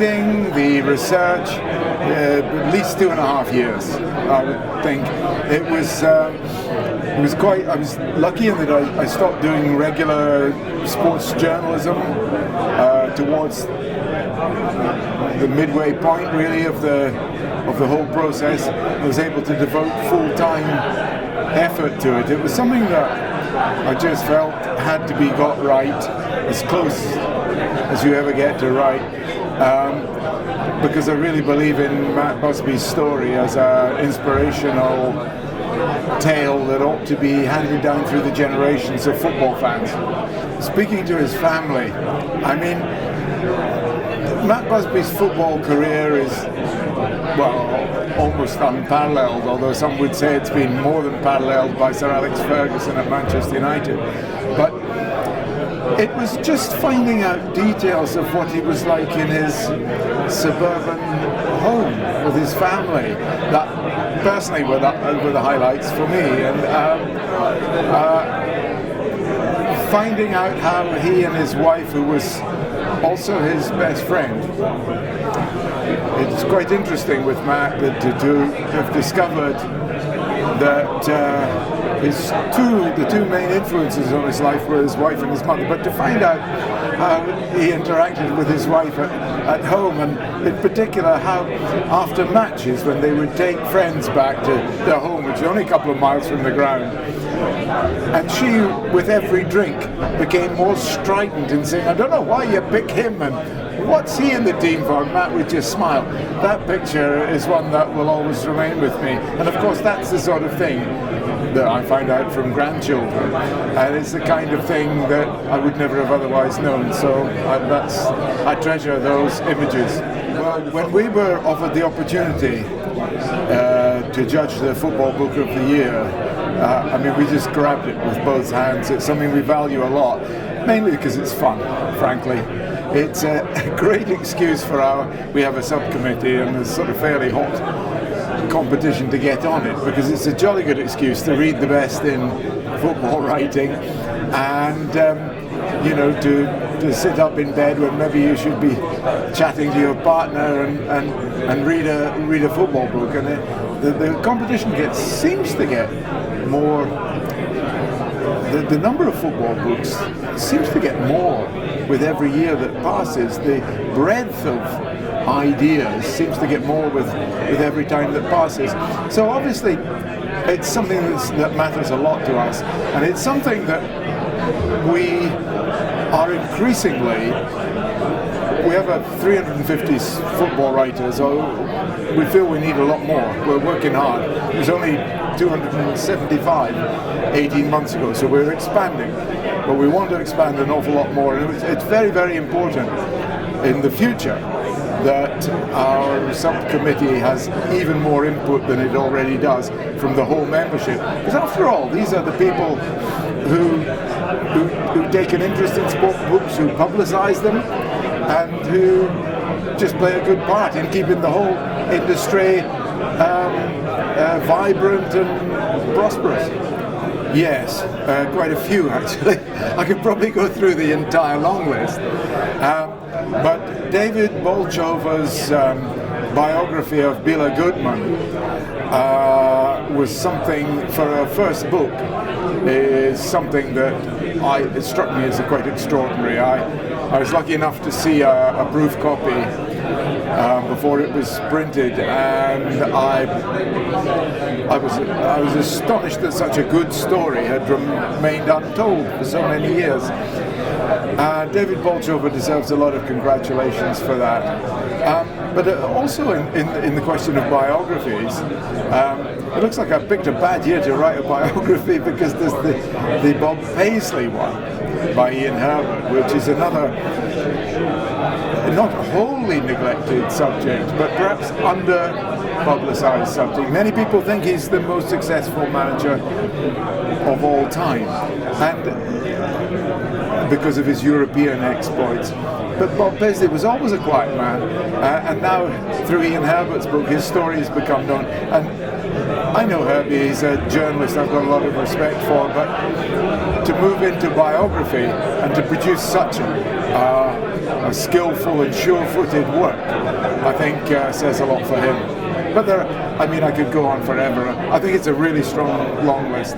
writing, the research, at least 2.5 years, I would think. It was quite. I was lucky in that I stopped doing regular sports journalism towards the midway point, really, of the whole process. I was able to devote full-time effort to it. It was something that I just felt had to be got right, as close as you ever get to right, because I really believe in Matt Busby's story as an inspirational tale that ought to be handed down through the generations of football fans. Speaking to his family, I mean, Matt Busby's football career is, well, almost unparalleled, although some would say it's been more than paralleled by Sir Alex Ferguson at Manchester United. But it was just finding out details of what he was like in his suburban home with his family that personally were the highlights for me. And finding out how he and his wife, who was also his best friend, it's quite interesting with Matt to have discovered that the two main influences on his life were his wife and his mother, but to find out how he interacted with his wife at home, and in particular how after matches, when they would take friends back to their home, which is only a couple of miles from the ground, and she, with every drink, became more strident in saying, "I don't know why you pick him, and what's he in the team for?" And Matt would just smile. That picture is one that will always remain with me. And of course, that's the sort of thing that I find out from grandchildren. And it's the kind of thing that I would never have otherwise known. So I treasure those images. Well, when we were offered the opportunity to judge the Football Book of the Year, I mean, we just grabbed it with both hands. It's something we value a lot, mainly because it's fun, frankly. It's a great excuse for we have a subcommittee, and there's sort of fairly hot competition to get on it, because it's a jolly good excuse to read the best in football writing, and to sit up in bed when maybe you should be chatting to your partner and read a football book. And the competition seems to get more. The number of football books seems to get more with every year that passes. The breadth of ideas seems to get more with every time that passes. So obviously it's something that matters a lot to us, and it's something that we are increasingly. We have 350 football writers, so we feel we need a lot more. We're working hard. There's only 275 18 months ago, so we're expanding. But we want to expand an awful lot more, and it's very, very important in the future that our subcommittee has even more input than it already does from the whole membership. Because after all, these are the people who take an interest in sport books, who publicise them, and who just play a good part in keeping the whole industry vibrant and prosperous. Yes, quite a few actually. I could probably go through the entire long list. But David Bolchover's biography of Bila Goodman was something, for a first book, is something that it struck me as quite extraordinary. I was lucky enough to see a proof copy before it was printed, and I was astonished that such a good story had remained untold for so many years. David Bolchover deserves a lot of congratulations for that. But also in the question of biographies, it looks like I picked a bad year to write a biography, because there's the Bob Paisley one by Ian Herbert, which is another not wholly neglected subject, but perhaps under-publicised subject. Many people think he's the most successful manager of all time, and because of his European exploits. But Bob Paisley was always a quiet man, and now through Ian Herbert's book his story has become known. And I know Herbie, he's a journalist I've got a lot of respect for, but to move into biography and to produce such a skillful and sure-footed work, I think says a lot for him. But I could go on forever. I think it's a really strong long list.